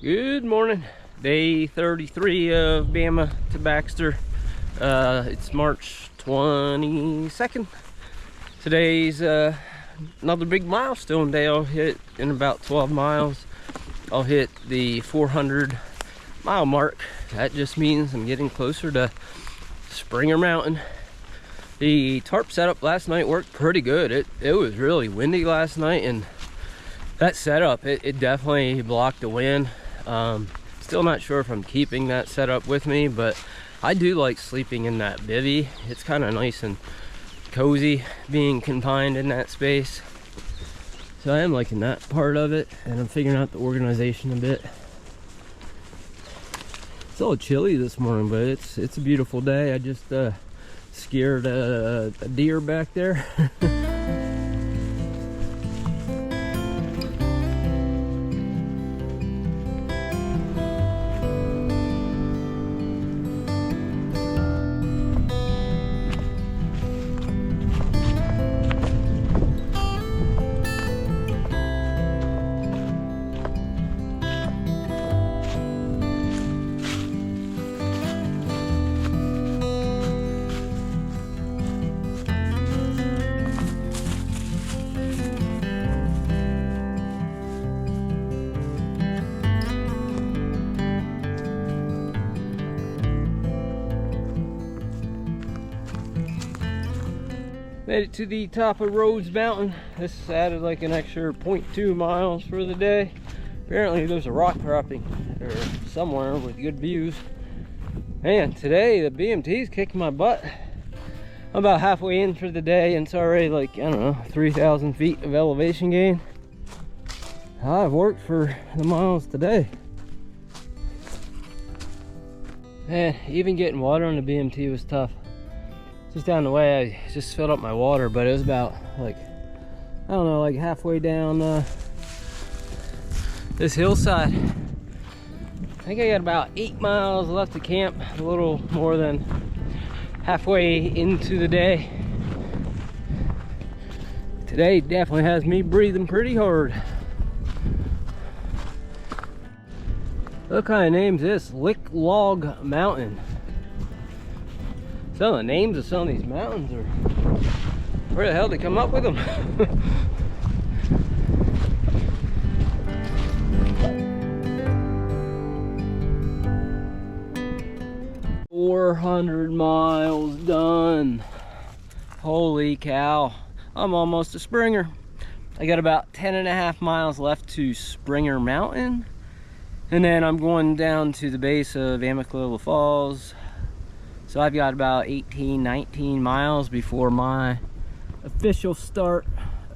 Good morning. Day 33 of Bama to Baxter. It's March 22nd. Today's another big milestone day. I'll hit in about 12 miles. I'll hit the 400 mile mark. That just means I'm getting closer to Springer Mountain. The tarp setup last night worked pretty good. It was really windy last night, and that setup, it definitely blocked the wind. Still not sure if I'm keeping that setup with me, but I do like sleeping in that bivvy. It's kind of nice and cozy being confined in that space. So I am liking that part of it, and I'm figuring out the organization a bit. It's a little chilly this morning, but it's a beautiful day. I just scared a deer back there. Made it to the top of Rhodes Mountain. This added like an extra 0.2 miles for the day. Apparently there's a rock cropping or somewhere with good views. Man, today the BMT is kicking my butt. I'm about halfway in for the day, and it's already like, I don't know, 3,000 feet of elevation gain. I've worked for the miles today. Man, even getting water on the BMT was tough. Just down the way, I just filled up my water, but it was about like, I don't know, like halfway down this hillside. I think I got about 8 miles left to camp, a little more than halfway into the day. Today definitely has me breathing pretty hard. What kind of name's this? Lick Log Mountain. Some of the names of some of these mountains are, where the hell did they come up with them? 400 miles done. Holy cow. I'm almost to Springer. I got about 10.5 miles left to Springer Mountain. And then I'm going down to the base of Amicalola Falls. So I've got about 18-19 miles before my official start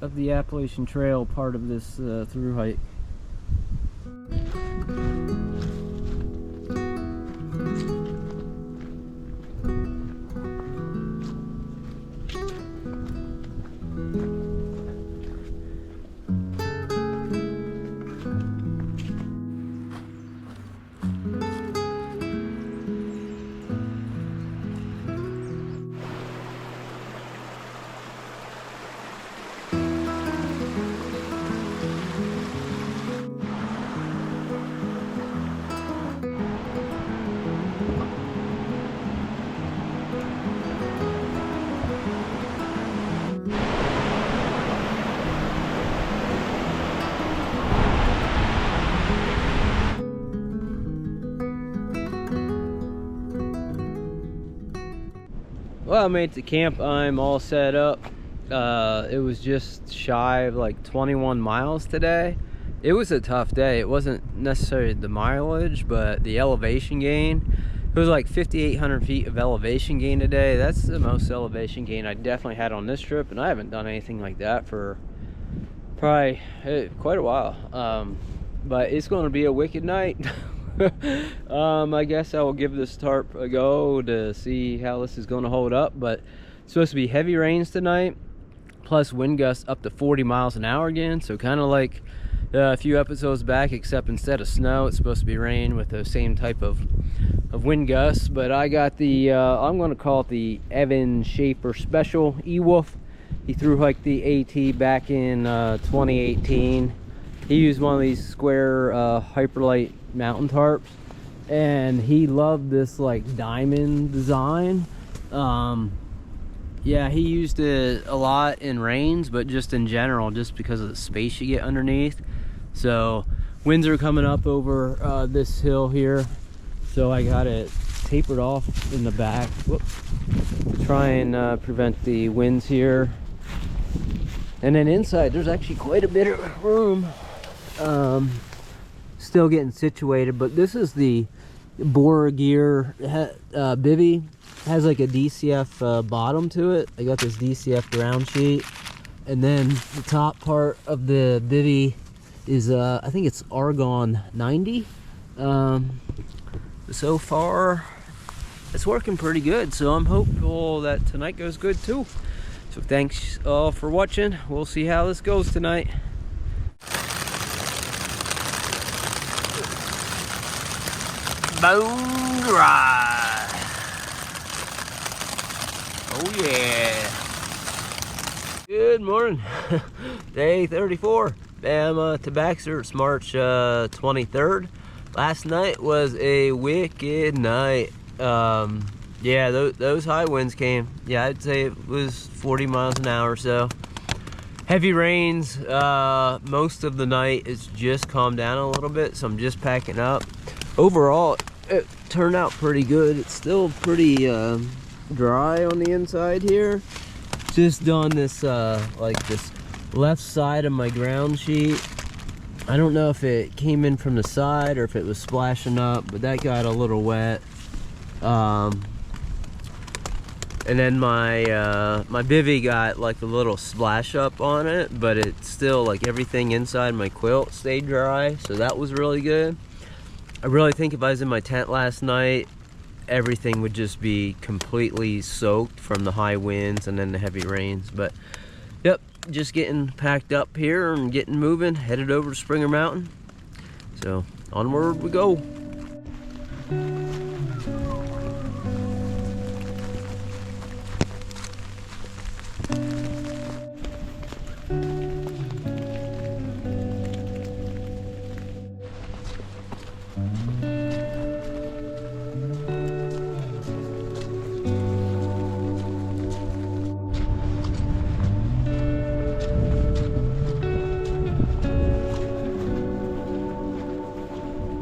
of the Appalachian Trail, part of this through hike. Well, I made it to camp. I'm all set up. It was just shy of like 21 miles today. It was a tough day. It wasn't necessarily the mileage, but the elevation gain. It was like 5,800 feet of elevation gain today. That's the most elevation gain I definitely had on this trip, and I haven't done anything like that for probably quite a while. But it's going to be a wicked night. I guess I will give this tarp a go to see how this is going to hold up, but it's supposed to be heavy rains tonight, plus wind gusts up to 40 miles an hour again. So kind of like a few episodes back, except instead of snow, it's supposed to be rain with the same type of wind gusts. But I got the I'm going to call it the Evan Schaefer Special E-Wolf. He thru hiked the AT back in 2018. He used one of these square Hyperlite mountain tarps, and he loved this like diamond design. Yeah, he used it a lot in rains, but just in general, just because of the space you get underneath. So winds are coming up over this hill here, so I got it tapered off in the back. Whoops. Try and prevent the winds here. And then inside there's actually quite a bit of room. Still getting situated, but this is the Bora Gear bivy. Has like a DCF bottom to it. I got this DCF ground sheet, and then the top part of the bivy is I think it's Argon 90. So far it's working pretty good, so I'm hopeful that tonight goes good too. So thanks all for watching. We'll see how this goes tonight. Bone dry. Oh yeah. Good morning. Day 34. Bama to Baxter. It's March 23rd. Last night was a wicked night. Yeah, those high winds came. Yeah, I'd say it was 40 miles an hour or so. Heavy rains. Most of the night. It's just calmed down a little bit, so I'm just packing up. Overall, it turned out pretty good. It's still pretty dry on the inside here. Just done this like this left side of my ground sheet. I don't know if it came in from the side or if it was splashing up, but that got a little wet. And then my my bivy got like a little splash up on it, but it's still like everything inside my quilt stayed dry, so that was really good. I really think if I was in my tent last night, everything would just be completely soaked from the high winds and then the heavy rains. But yep, just getting packed up here and getting moving, headed over to Springer Mountain. So onward we go.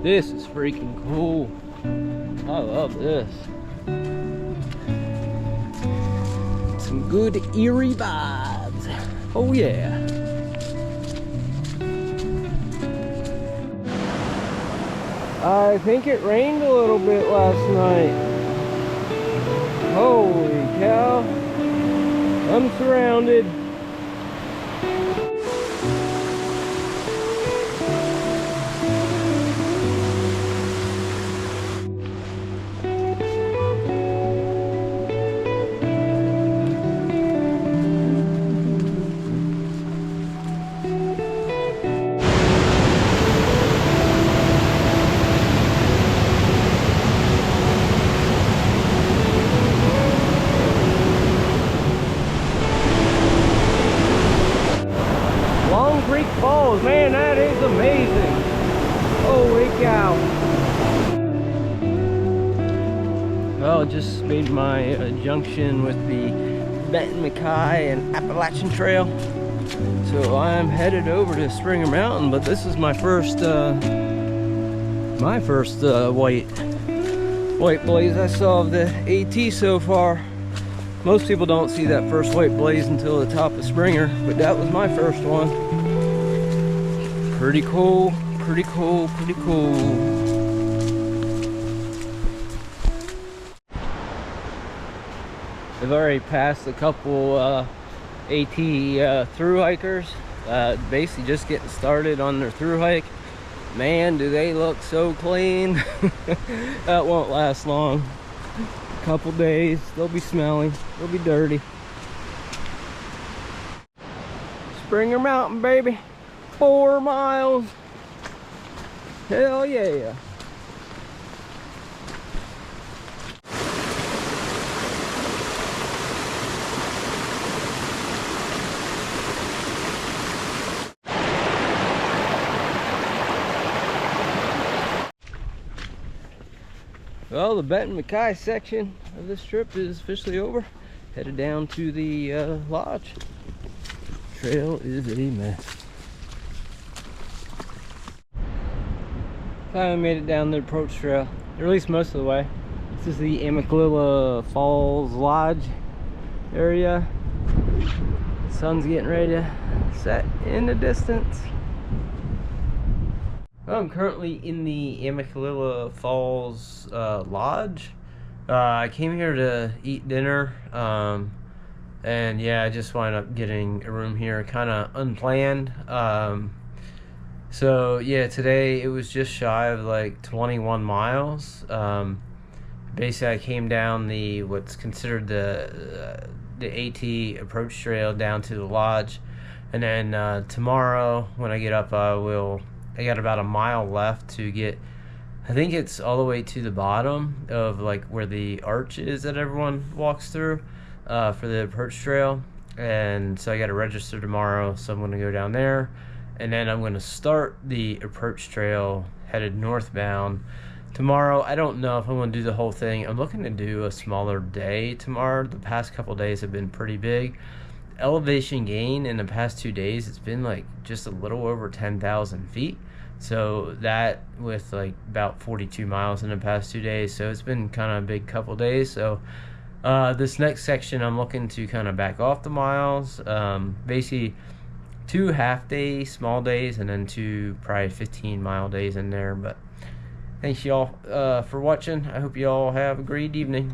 This is freaking cool. I love this. Some good eerie vibes. Oh yeah. I think it rained a little bit last night. Holy cow. I'm surrounded. Falls, man, that is amazing. Holy cow. Well, just made my junction with the Benton MacKaye and Appalachian Trail. So I'm headed over to Springer Mountain, but this is my first white blaze I saw of the AT so far. Most people don't see that first white blaze until the top of Springer, but that was my first one. Pretty cool, pretty cool, pretty cool. I've already passed a couple AT through hikers, basically just getting started on their through hike. Man, do they look so clean. That won't last long. A couple days, they'll be smelly, they'll be dirty. Springer Mountain, baby. 4 miles. Hell yeah. Well, the Benton MacKaye section of this trip is officially over. Headed down to the lodge. Trail is a mess. Finally made it down the approach trail, or at least most of the way. This is the Amicalola Falls Lodge area. Sun's getting ready to set in the distance. Well, I'm currently in the Amicalola Falls Lodge. I came here to eat dinner, and yeah, I just wound up getting a room here kind of unplanned. So yeah, today it was just shy of like 21 miles. Basically, I came down the what's considered the AT approach trail down to the lodge, and then tomorrow when I get up, I got about a mile left to get. I think it's all the way to the bottom of like where the arch is that everyone walks through for the approach trail, and so I got to register tomorrow. So I'm going to go down there, and then I'm going to start the approach trail headed northbound tomorrow. I don't know if I'm going to do the whole thing. I'm looking to do a smaller day tomorrow. The past couple days have been pretty big. Elevation gain in the past 2 days, it's been like just a little over 10,000 feet. So that with like about 42 miles in the past 2 days. So it's been kind of a big couple days. So this next section, I'm looking to kind of back off the miles. Basically 2 half-day small days and then 2 probably 15-mile days in there. But thanks y'all for watching. I hope y'all have a great evening.